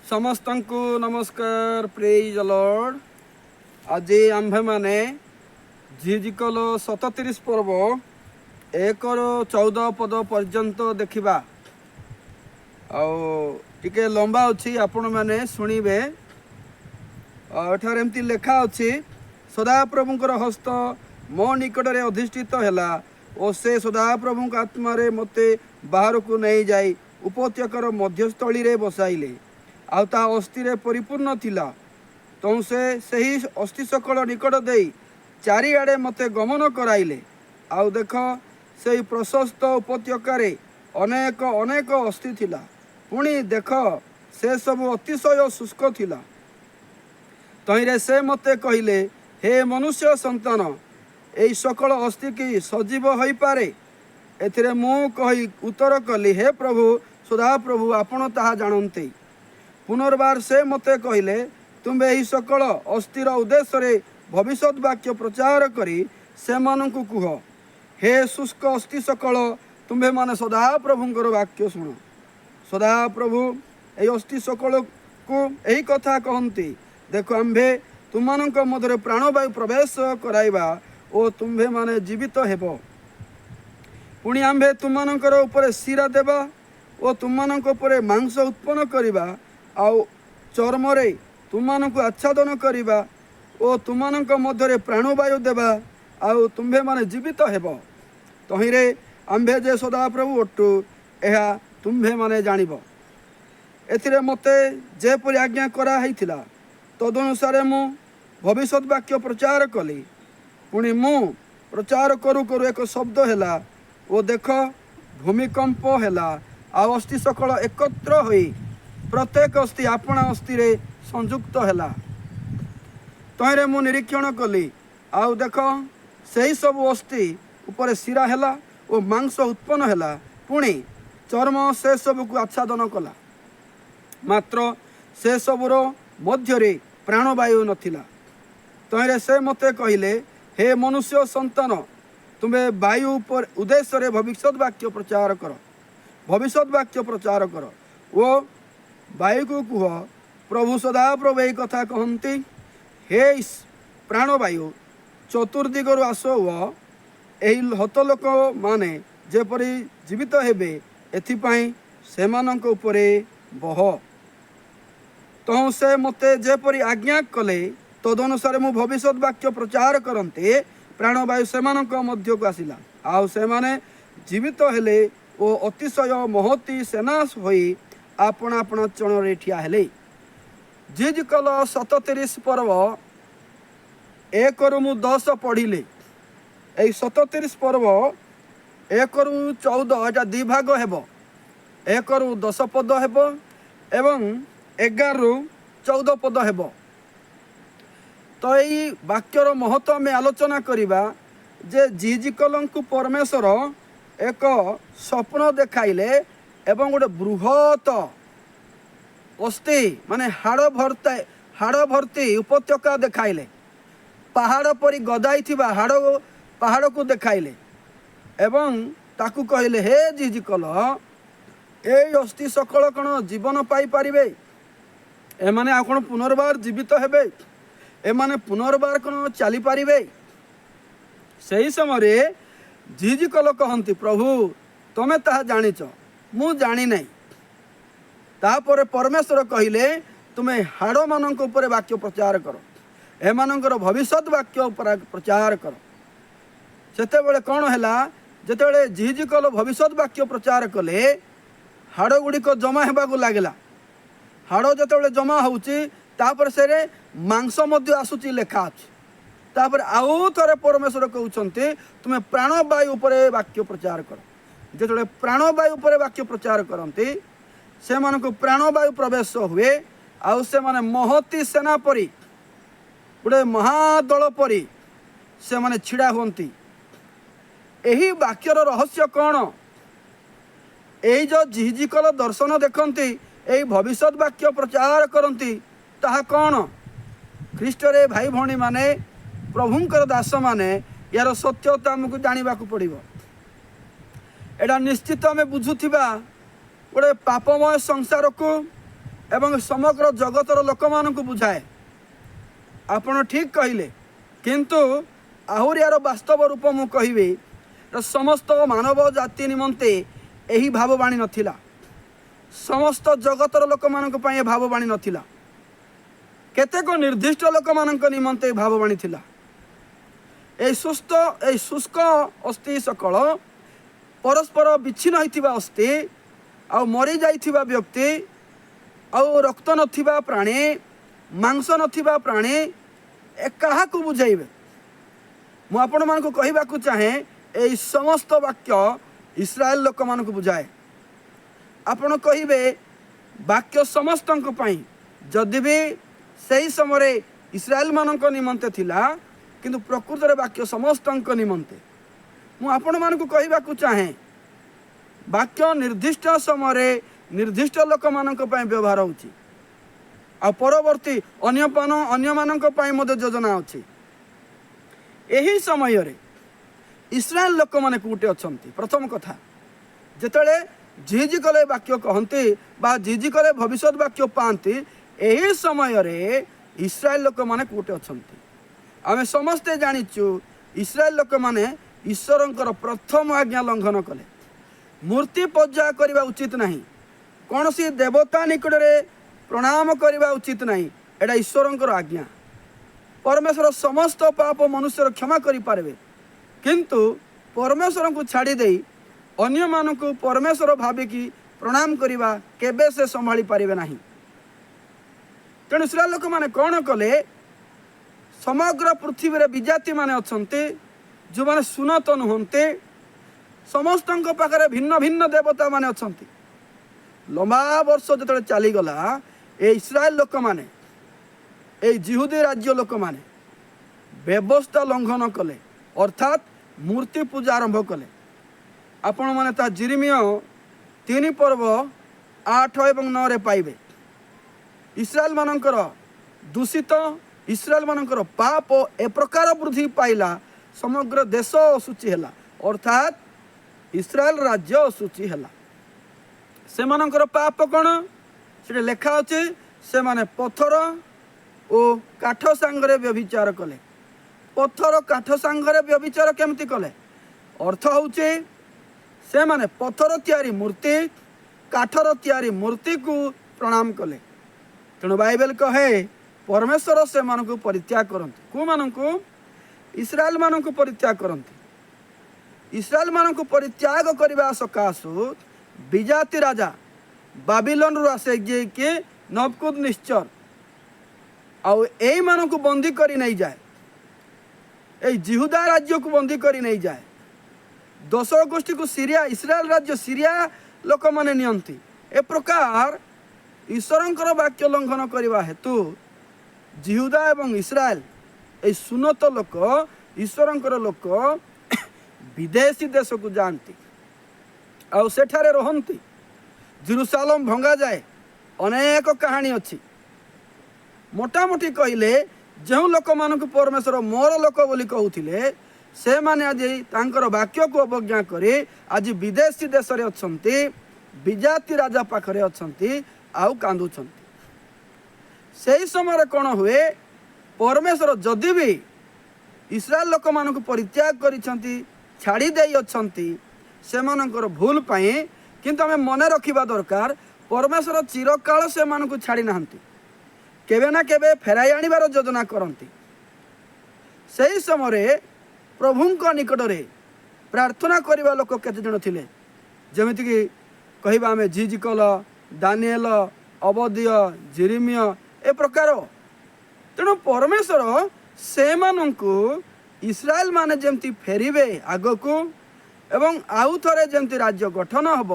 समस्त को नमस्कार। Praise the Lord. आज आम्भे माने झिझिकल 37 पर्व 1 ରୁ 14 पद पर्यंत देखा। टिके लंबा अच्छी आपण मैंने शुणवे। एठार एमती लेखा अच्छी सदाप्रभुंकर हस्त मो निकट में अधिष्ठित है और से सदाप्रभु आत्मा मते बाहर को नहीं जाई उपत्यकार मध्यस्थली रे बसाइले आ ता अस्थि रे परिपूर्ण थिला। तो से सही अस्थि सकल निकट दे चारिआडे मते गमन कराइले। आउ देख से प्रशस्त उपत्यकार अनेक अनेक अस्थि थिला। पुणी देख से सब अतिशय शुष्क थिला। तहिरे से मते कहिले, हे मनुष्य संतान, एई सकल अस्थि की सजीव होई पारे? एथिरे मु कही उत्तर कली, हे प्रभु सदाप्रभु आपण ताहा जानते। पुनर्बार से मते कहिले, तुम्बे एही सकल अस्थिर उद्देश्य भविष्यत वाक्य प्रचार करी से मानकु कुह, हे शुष्क अस्थि सकल, तुम्बे माने सदाप्रभुंकर वाक्य शुण। सदाप्रभु एही अस्थि सकल को एही कथा कहंती, देखो आम्भे तुमମାନଙ୍କ मध्य प्राणवायु प्रवेश कराइबा ओ तुम्भे माने जीवित हेबो। पुणी आम्भे तुमମାନଙ୍କର उपरे शिरा देबा ओ तुमମାନଙ୍କ उपरे मांस उत्पन्न करिबा आउ चर्मरे तुमମାନଙ୍କୁ आच्छादन करिबा ओ तुमମାନଙ୍କ मध्य प्राणवायु देबा आउ तुम्भे माने जीवित हेबो। तहिरे आम्भे जे सदाप्रभु अटु एहा तुम्भे माने जानिबो। एथिरे मते जेपरि आज्ञा करा हैथिला तदनुसार मु भविष्यत वाक्य प्रचार कली। पुणी मु प्रचार करू करू एक शब्द हैला ओ देख भूमिकंप हैला। आ अस्थि सकल एकत्र होई प्रत्येक अस्थि आपणा अस्थि रे संयुक्त हैला। तहिरे मु निरीक्षण कली आउ देख सही सब अस्थि ऊपर शिरा हैला ओ मांस उत्पन्न हैला। पुणी चर्म से सब को आच्छादन कला, मात्र से सबुर मध्यरे प्राणवायु नथिला। तहिरे से मते कहिले, हे मनुष्य संतान, तुम्हें वायु पर उद्देश्य भविष्यत वाक्य प्रचार कर। भविष्यत वाक्य प्रचार कर वो वायु को कुह, प्रभु सदाप्रभु यही कथा कहती, हे प्राणवायु चतुर्दिगरु आस व एही हत लोक माने जेपरि जीवित हेबे एथिपाई सेमानंक उपरे बह। तो से मते जेपरि आज्ञा कले तदनुसार मु भविष्यत वाक्य प्रचार करते प्राणवायु सेमानंक मध्य को आसिला। आउ सेमाने जीवित हेले ओ अतिशय महती सेनास होई आपण आपण चरण ठिया हेले। झिझिकल 37 पर्व 1 ରୁ 10 पढ़िले। एई 37 पर्व 1 ରୁ 14 एटा दी भाग हेबो। 1 ରୁ 10 पद हेबो एवं 11 ରୁ 14 पद हेबो। तो यही वाक्यर महत्व में आलोचना करिबा जे झिझिकल को परमेश्वर एक स्वप्न देखाइले एवं गोटे बृहत अस्थि माने हाड़ भर्ती उपत्यका देखाइले। पहाड़ परी गदाई थिबा पहाड़ को देखाइले एवं ताकू कहले, हे झिझिकल, ए अस्थि सकल कण जीवन पाई पारिबे? एमाने आ कण पुनर्बार जीवित हेबे? एमाने पुनर्बार कण चली पारिबे? सही समय झिझिकल कहती, प्रभु तमे ताहा जानिच, मु जानी नहीं। तापर परमेश्वर कहिले, तुमे हाड़ मानक उपरे वाक्य प्रचार कर, एमानकर भविष्यत वाक्य प्रचार कर। सेते बेले कौन हैला, जेतेबेले झिझिकल भविष्यत वाक्य प्रचार कले हाड़ गुड़िक जमा हेबाकु लागला। हाड़ जेतेबेले जमा होउची तापर से मांस मध्य आसुची लेखा अछि। तापर आउ थरे परमेश्वर कहउछन्ते, तुमे प्राणवायु उपरे वाक्य प्रचार कर। जेतेबेले प्राणवायु उपरे वाक्य प्रचार करन्ते से मानको प्राणवायु प्रवेश हुए। आउ से माने महती सेना परी गोटे महादल परी से माने छिड़ा हुंती। एही वाक्यर रहस्य कौन? एही जो झिझिकल दर्शन देखती, एही भविष्यत वाक्य प्रचार करती, ताहा कौन? ख्रीष्ट रे भाई भौणी माने, प्रभुंकर दास माने यार सत्यता आमको जाना पड़ो। एटा निश्चित आम बुझुवा गोटे पापमय संसार को एवं समग्र जगतर लोक मानक बुझाए। आपण ठीक कहले, किंतु आहुरी यार वास्तव रूप मु कहिबी समस्त मानव जाति निमंते यही भाववाणी नथिला। समस्त जगतर लोक मानक पय भाववाणी नथिला। केतेक निर्दिष्ट लोक मानक निमंते भाववाणी थिला। ए शुष्क अस्थि सकल परस्पर विच्छिन्न होइथिबा अस्थि आ मरी जाइथिबा व्यक्ति आ रक्त नथिबा प्राणी मांस नथिबा प्राणी ए काहाकू बुझाइबे। मु आपण मानक कहिबाकू चाहे ए समस्त वाक्य इस्राएल लोक मानक बुझाए। आपण कहिबे वाक्य समस्तंक पई, जदि भी सही समय इस्राएल मानक निमंते थिला किंतु प्रकृत रे वाक्य समस्तंक निमंते। मु आपण मानक कहिबाकू चाहे वाक्य निर्दिष्ट समय निर्दिष्ट लोक मानक पई व्यवहार होची आ परवर्ती अन्य मानक पई मदे योजना अछि। एही समय रे इस्राएल लोक माने कोटे अछंती। प्रथम कथा जेतले झिझी कले वाक्य कहंती बा झिझी कले भविष्यत वाक्य पांती, एही समय रे इस्राएल लोक माने कोटे अछंती। आमे समस्ते जानिचु इस्राएल लोक माने ईश्वरंकर प्रथम आज्ञा लंघन कले। मूर्ति पूजा करबा उचित नहीं, कौनसी देवता निकट रे प्रणाम करबा उचित नहीं, एटा ईश्वरंकर आज्ञा। परमेश्वर समस्त पाप मनुष्यर क्षमा करि पारबे, किंतु परमेश्वर को छाड़ी दे अन्य मानक परमेश्वर भाविकी प्रणाम करबा केबे से संभाली पारिबे नहीं। तेणु इस्राएल लोक माने कौन कले, समग्र पृथ्वी रे विजाति माने अछंते जो माने सुनत नुहंते, समस्तंक पाखरे भिन्न भिन्न देवता माने अछंती। लंबा वर्ष जतले चली गला ए इस्राएल लोक माने ए जिहुदी राज्य लोक माने व्यवस्था लंघन कले, अर्थात मूर्ति पूजा आरंभ कले। आपण माने ता जिरिमिया 3 पर्व 8 एवं 9 रे पाइबे। इस्राएल मानकर दूषित इस्राएल मानकर पाप ए प्रकार वृद्धि पाइला, समग्र देश अशुचि हैला, अर्थात इस्राएल राज्य अशुचि हैला। से मानकर पाप कौन से लेखा अच्छे, से माने पत्थर ओ काठ सांगरे व्यभिचार कले। पत्थर काठ सांगरे व्यभिचार केमती कले, अर्थ होचे से माने पत्थर तैयारी मूर्ति काठर तैयारी मूर्ति को प्रणाम कले। तेणु बाइबल कहे परमेश्वर से मानक परित्याग करते। को मानक इस्राएल मानक परित्याग करते। इस्राएल मानक परित्याग करने सकाशु विजाति राजा बाबिलोन रु आसे जे के नबुकदनेस्सर आउ एई मानक बंदी करी नहीं जाए, ए जिहुदा राज्य को बंदी करी नहीं जाए। 10 गोष्ठी को सीरिया इस्राएल राज्य सीरिया लोक माने नियंती। ए प्रकार ईश्वरंकर वाक्य लंघन करने हेतु जिहुदा एवं इस्राएल ए सुनत लोक ईश्वरंकर लोक विदेशी देश को जानती आउ सेठारे रहंती। जेरुसालेम भंगा जाए, अनेक कहानी अच्छी। मोटामोटी कहले जो लोक मानक परमेश्वर मोर लोक बोली कहूथिले से माने आज तांकर वाक्य को अवज्ञा करे आज विदेशी देश रे अछंती, विजाति राजा पाखरे अछंती आउ कांदुछंती। सही समय कौन हुए, परमेश्वर जदि भी इस्राएल लोक मानक परित्याग करिसंती छाड़ी देई अछंती सेमानकर भूल पाए, किंतु आमे मने रखिबा दरकार परमेश्वर चिरकाल से मानक छाड़ी नाहंती, केबे ना केबे फेराई आनिबार योजना करंती। सही समय प्रभुंक निकट रे प्रार्थना करबा लोक केते जण थिले, जेमिति कि कहिबा आमे झिझकल दानिएल अबदिय जेरेमिया ए प्रकार। तेणु परमेश्वर से मानकु इस्राएल माने जेमती फेरिबे आगकू एवं आउ थरे जेमती राज्य गठन हब,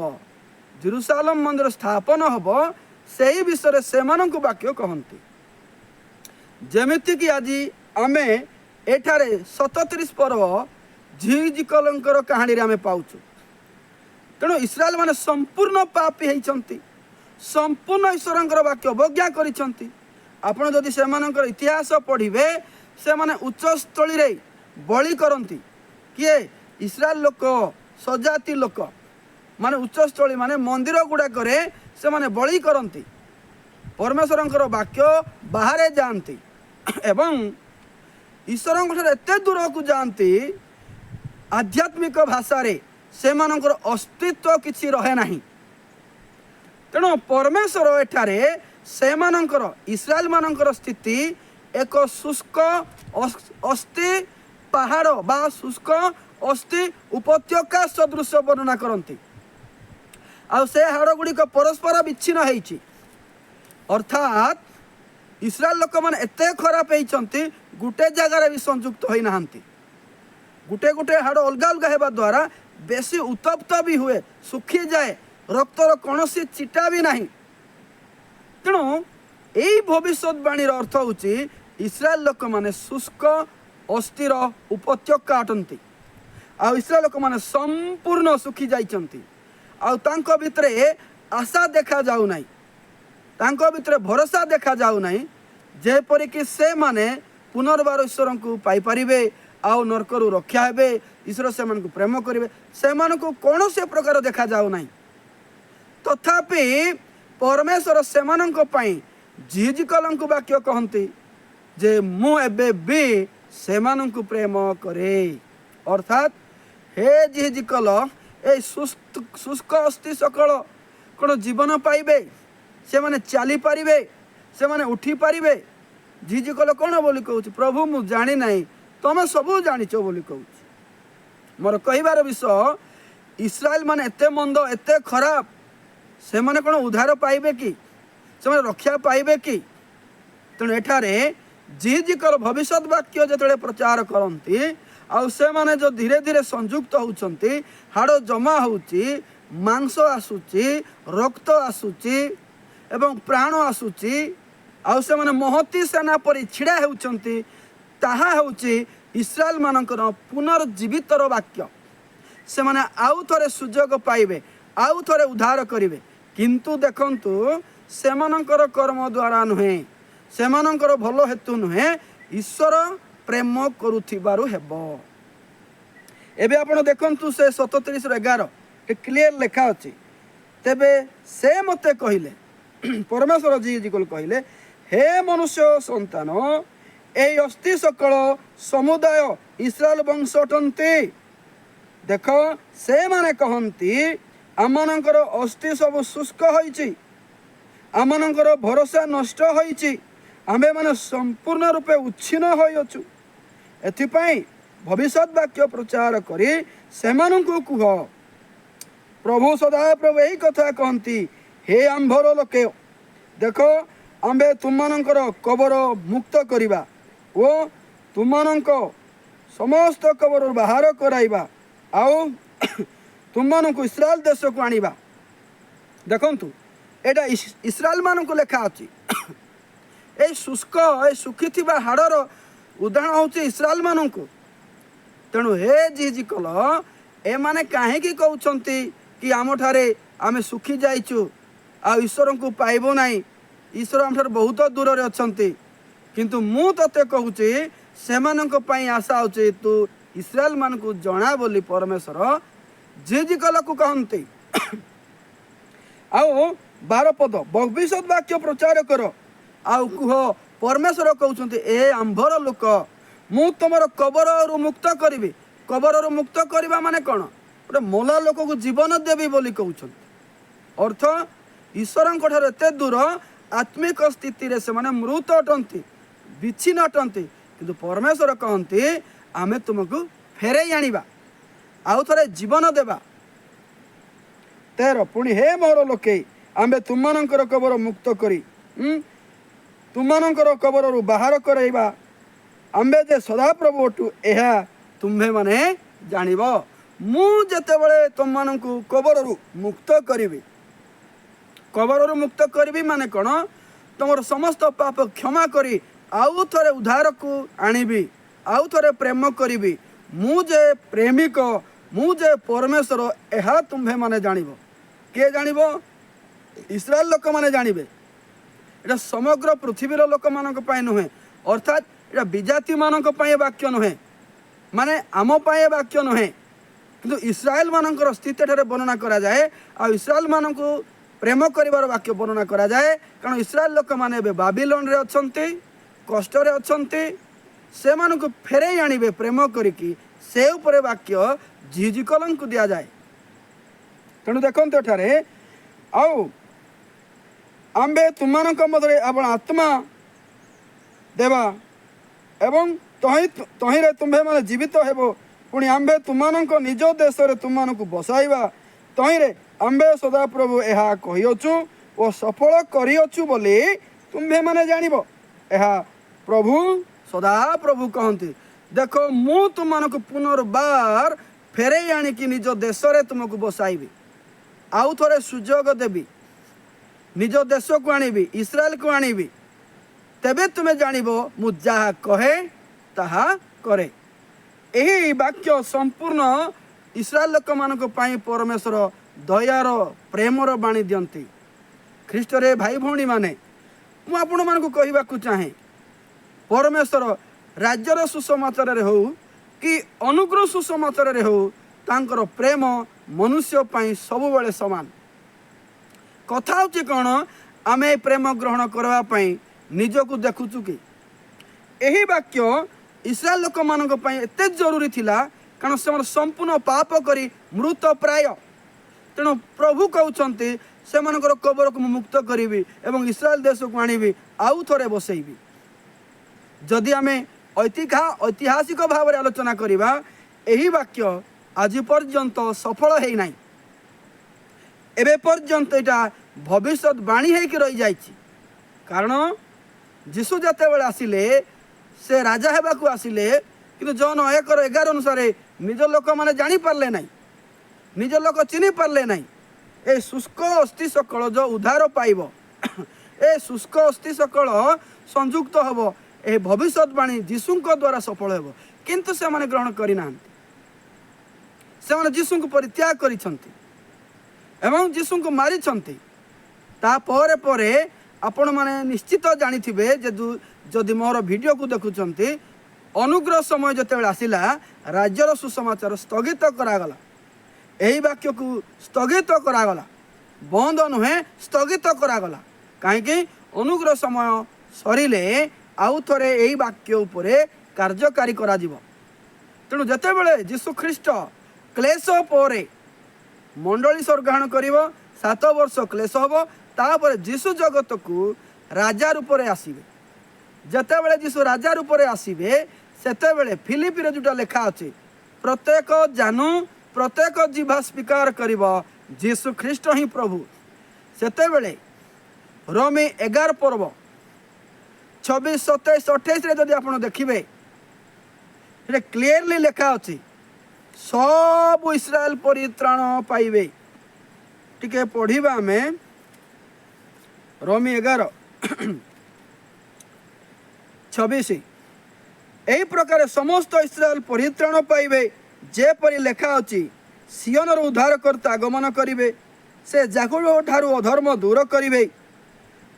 जेरुसालेम मंदिर स्थापन हब, सेही विषय से मानकु वाक्य कहंती। जेमिति कि आज आमे एठारे 37 पर्व झिझकलंकर कहानी रे आमे पाउछु। तेणु इस्राएल माने संपूर्ण पापी होइछंती, संपूर्ण ईश्वरंकर वाक्य अवज्ञा करिछंती। आपण जदि सेमानकर इतिहास पढ़िबे से माने उच्च स्थली रे बलि करंती। किए इस्राएल लोक सजाति लोक माने उच्च स्थली माने मंदिर गुडा करे से माने बलि करंती। परमेश्वरंकर वाक्य बाहर जाती एवं ईश्वर एत दूर को जाती आध्यात्मिक भाषा से अस्तित्व किसी रहे ना। तेणु परमेश्वर एठारे से इस्राएल मानकर स्थिति एक शुष्क अस्थि पहाड़ बा शुष्क अस्थि उपत्यका सदृश वर्णना करती। आ से हाड़ गुड़िक परस्पर विच्छिन्न होती अर्थात इस्राएल लोक मैंने एत खराब होती गोटे जगार भी संयुक्त होना। गोटे गोटे हाड़ अलग अलग होगा द्वारा बेसी उत्तप्त भी हुए सुखी जाए रक्तर कौन चिटा भी नहीं। तेणु यही भविष्यवाणी अर्थ हूँ इस्राएल लोक मैंने शुष्क अस्थिर उपत्यका अटंती। आ इस्राएल लोक मैंने संपूर्ण सुखी जाइछंती। आ भितर आशा देखा जाऊ नहीं, तांको भितर भरोसा देखा जाऊ नहीं जेपरिक से माने पुनर्बार ईश्वर को पाई परिबे आउ नरकरू रक्षा हेबे ईश्वर से प्रेम करेंगे से कौन से प्रकार देखा जाऊ नहीं। तथापि परमेश्वर से झिझिकल वाक्य कहती जे मु एबे भी से प्रेम करे। अर्थात हे झिझिकल ए शुष्क अस्थि सकल कौन जीवन पाइबे से माने चली पारिबे से माने उठी पारिबे। झिझिकल कौन बोली कहूँ प्रभु मु जानी नहीं तमें सबू जानिच बोली कहूँ। मोर कहबार विषय इस्राएल माने एते मंद एते खराब से माने कौन उद्धार पाइबे कि से माने रक्षा पाइबे कि। तेणु एठारे झिझिकल भविष्य वाक्य जो प्रचार करती आउ से माने जो धीरे धीरे संयुक्त होउछंती हाड़ जमा होउची मांस आसुची रक्त आसुची एवं प्राण आसुची आउ से माने महती सेना परि छिड़ा होउछंती ताहा होउची इस्राएल मानकर पुनर्जीवितर वाक्य। से माने आउ थरे सुजोग पाइबे आउ थरे उद्धार करिवे किंतु देखंतु सेमानकर कर्म द्वारा नुहे सेमानकर भलो हेतु नुहे ईश्वर प्रेम करुथिबारु हेबो। एबे आपण देखंतु से 37:11 क्लियर लेखा अछि। तेबे से मते कहिले परमेश्वर झिझिकल कहिले हे मनुष्य संतान ए अस्थि सकल समुदाय इस्राएल वंश अटंती। देख से माने कहंती आमनकर अस्थि सब शुष्क होइछि आमनकर भरोसा नष्ट होइछि आमे माने संपूर्ण रूपे उच्छिन्न होइअछु। एथिपाई भविष्यत वाक्य प्रचार करी सेमानंकु कुह प्रभु सदा प्रभु यही कथा कहती हे आंभर लोके देख आंबे तुममानंकर कबर मुक्त करिबा ओ तुममानंक समस्त कबर बाहर कराइबा आउ तुममानंकु इस्राएल देश को आनिबा। देखंतु एटा इस्राएल मानंकु लेखा अछि। ए शुष्क ए सुखी थिबा हाड़र उदाहरण होची इस्राएल मानंकु। तेणु हे झिझिकल ए माने काहेकि कहउछंती कि आमठारे आमे सुखी जाइछु आ ईश्वर को पाइबो नाही ईश्वर आमठार बहुत दूर रे अछंती किंतु मु तते कहूची सेमानंक पई आशा होची तू इस्राएल मान को जना बोली परमेश्वर झिझिकल को कहंती। आओ 12 पद भविष्यत वाक्य प्रचार कर आउ कुह परमेश्वर कहउछंती ए आंभर लोक मु तुमर कबर मुक्त करी कबर मुक्त करवा माने कौन गोटे मोला लोक को जीवन देवी बोली कहउछंती। अर्थ ईश्वर एते दूर आत्मिक स्थिति रे से माने मृत अटंती विच्छिन्न अटंती किंतु परमेश्वर कहंती आमे तुमको फेरे आनिबा आउ थरे जीवन देबा। 13 पुणी हे मोर लोके आमे तुममानंकर कबर मुक्त करी तुममानंकर कबर बाहर कराइबा आंबे जे सदाप्रभु अटु एहा तुम्हे माने जानिब। मु जेतेबेले तुममानंकु कबररु मुक्त करिबि कबररु मुक्त करिबि माने कोन तुमर समस्त पाप क्षमा करी आउ थरे उद्धार को आनिबि आउ थरे प्रेम करिबि मु जे प्रेमिक मु जे परमेश्वर एहा तुम्हे माने जानिब। के जानिब इस्राएल लोक माने जानिबे। एटा समग्र पृथ्वीर लोक मानक पय नुहे अर्थात एटा विजाति मानक पय वाक्य नुहे माने आम पय वाक्य नुहे किंतु इस्राएल मानकर स्थिति ठारे वर्णना करा जाए आ इस्राएल मानक प्रेम करिवार वाक्य वर्णना करा जाए, कारण इस्राएल लोक माने बाबिलोन रे अछंती, कष्ट रे अछंती, से मानको फेरे आनिबे प्रेम करिकी से उपरे वाक्य झिझिकलन को दिया जाए। तेणु देखते एठारे आउ आम्भे तुमମାନଙ୍କ मध्य आपण आत्मा देवा एवं तहिरे तुम्भे माने जीवित हेबो, पुणी आम्भे तुमମାନଙ୍କ निज देश रे तुमମାନଙ୍କୁ बसाइबा, तहिरे आम्भे सदाप्रभु ଏହା कहिଅछु ओ सफल करिଅछु बोली तुम्भे माने जानिबो। ଏହା प्रभु सदाप्रभु कहନ୍ତି, देखो मु तुमମାନଙ୍କୁ पुनर्बार फेरे आनिकी निज देश रे तुमको बसाइबी, आउ थोड़े सुजोग देवी, निज देश को आनिबी, इस्राएल को आनिबी, तेबे तुम्हें जानिबो मु जहा कहे ताहा करे। यही वाक्य संपूर्ण इस्राएल लोक मानक पई परमेश्वर दयार प्रेमर बाणी दियंती। ख्रीष्ट रे भाई भौणी माने मु आपण मानक कहबा को चाहे, परमेश्वर राज्यर सुसमाचार रे हो कि अनुग्रह सुसमाचार रे हो, तांकर प्रेम मनुष्य पई सब बेले समान। कथा होची कौन, आमे प्रेम ग्रहण करबा पई निजको देखुचु कि यही वाक्य इस्राएल लोक मानक पई एते जरूरी थिला, कारण से संपूर्ण पाप करी मृत प्राय। तेणु प्रभु कहउछंती से मानकर कबर को मुक्त करिवि एवं इस्राएल देश को आनिबि, आउ थोड़े बसैबि। जदि आमे ऐतिहासिक भाव में आलोचना करिबा, यही वाक्य आज पर्यंत सफल है नहीं, एबे पर्यंत एटा भविष्यवाणी है रही जाइछि। कारण जीशु जते बेले आसिले से राजा हेबाकू आसिले, किंतु जन 1:11 अनुसार निज लोक माने जानी पारले नहीं, निज लोक चिनी पारले नहीं। ए शुष्क अस्थि सकल जो उद्धार पाइब, ए शुष्क अस्थि सकल संयुक्त हब, ए भविष्यवाणी जीशुଙ୍କ द्वारा सफल हेब, किंतु से माने ग्रहण करि नाहंती। से माने जीशुଙ୍କୁ परित्याग करिसंती एवं जीशुଙ୍କୁ मारिसंती। ता परे परे आपण माने निश्चित जानिथिबे जे जदि मोर वीडियो को देखुचंती, अनुग्रह समय जतेबेले आसिला राज्यर सुसमाचार स्थगित करागला, यही वाक्य को स्थगित करागला, बंद नुहे स्थगित करागला। कहीं अनुग्रह समय सरिले आउ थोड़े यही वाक्य उपरे कार्यकारी करा जिवो। तेणु जतेबेले जीशु ख्रीष्ट क्लेश परे मंडली स्वर्गारोहण करिवो, 7 वर्ष क्लेश हबो, तापर जीशु जगत को राजा रूप में आसबे। जितेबले जीशु राजा रूप में आसबे, सेतेबेले फिलिपी जोटा लेखा अच्छे, प्रत्येक जानू प्रत्येक जीवा स्वीकार करिवो जीशु ख्रीष्ट ही प्रभु। सेतेबेले रोमी 11 पर्व 26, 27, 28 रे जदि आपण देखिबे, से क्लियरली लेखा अच्छे सब इस्राएल परित्राण पाइबे। टिके पढ़िबा आमे रोमी 11 26, यही प्रकार समस्त इस्राएल परित्राण पाइबे, जेपरि लेखा अछि, सियोनर उद्धारकर्ता आगमन करिवे, से जाकुब ठारू अधर्म दूर करिवे,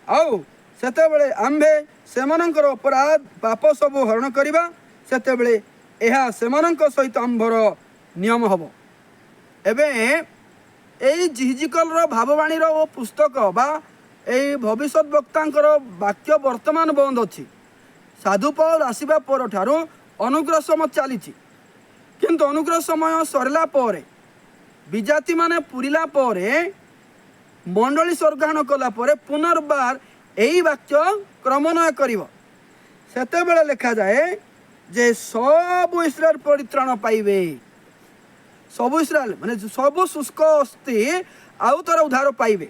आउ सेतेबेले आम्भे सेमानंकर अपराध पाप सब हरण करिबा, सेतेबेले एहा सेमानंक सहित आम्भर नियम हबो। एबे एई झिझिकलर भाववाणी रो पुस्तक बा एई भविष्यत वक्तांकर वाक्य वर्तमान बंद अछि। साधु पौल आसिबा पर ठारू अनुग्रह समय चली, किंतु अनुग्रह समय सरला परे विजाति माने पुरिला परे मंडली स्वर्गारोहण कला परे पुनर्बार यही वाक्य क्रमन्वय करिवो। सेतेबेले लेखा जाए जे सब इस्राएल परित्राण पाइबे, सब इस्राएल माने सब शुष्क अस्थि आउ तर उद्धार पाइबे,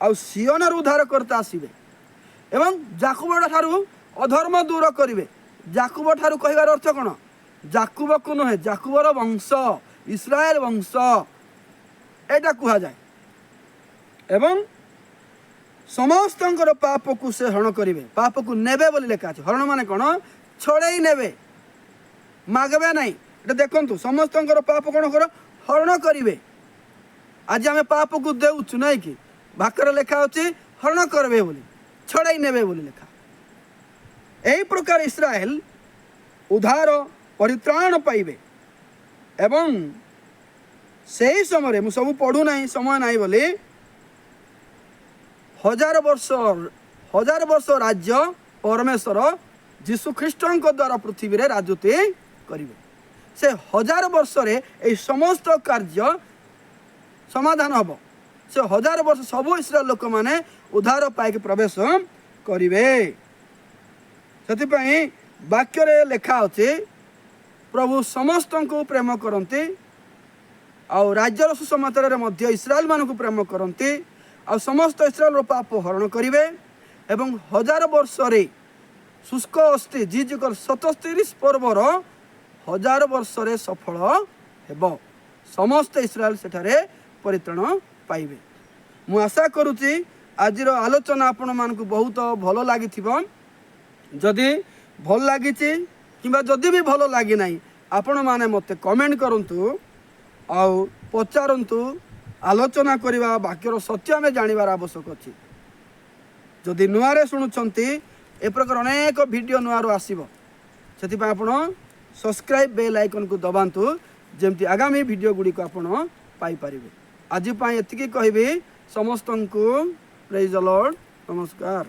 आउ सियोनर उद्धार करता आसिबे एवं जाकुब ठारू अधर्म दूर करिवे। जाकुब ठारू कहिबार अर्थ कोन? जाकुब को नहे, जाकुबर वंश, इस्राएल वंश एटा कुहा जाए। एवं समस्तंकर पाप को से हरण करिवे, पाप को नेबे बोली लेखा अछि। हरण माने कोन? छड़ेई नेबे, मागबे नहीं। एटा देखंतु समस्तंकर पाप कोन कर हरण करिवे। आज आमे पाप को देउछु नै कि भाकर लेखा अछि हरण करबे बोली, छड़ेई नेबे बोली लेखा। यही प्रकार इस्राएल उद्धार परित्राण पाइबे एवं से ही समय मु सब पढ़ू ना समय ना बोली हजार वर्ष राज्य परमेश्वर जीशु ख्रीष्ट द्वारा पृथ्वी रे राजत्व करिवे। से 1000 वर्ष रे ए समस्त कार्य समाधान हम। से 1000 वर्ष सब इस्राएल लोक माने उद्धार पाइक प्रवेश करिवे। से वाक्य रे लेखा अछि प्रभु समस्त को प्रेम करते आउ राज्यर सुसमाचार रे मध्य इस्राएल मान को प्रेम करते आ समस्त इस्राएल पाप हरण करिवे एवं 1000 वर्ष रे शुष्क अस्थि जीजुकर 77 पर्वर 1000 वर्ष रे सफल हेब। समस्त इस्राएल सेठारे परित्राण पाइबे। मु आशा करुच्ची आजिर आलोचना आपण मानकु बहुत भल लगी। जदि भल लगी किंबा जदि भी भल लगी ना आपण माने मते कमेंट करंतु आउ पचारंतु। आलोचना करवा वाक्यर सत्य आम जानिबार आवश्यक अछि। जदि नुआरे शुणुचंती ए प्रकार अनेक वीडियो नुआरो आसीबो। सेति आपण सब्सक्राइब बेल आइकन को दबांतु जेमती आगामी वीडियो गुडी को आपण पाई परिबे। आज पई एतिकी कहबी समस्तंकु प्रेज द लॉर्ड। नमस्कार।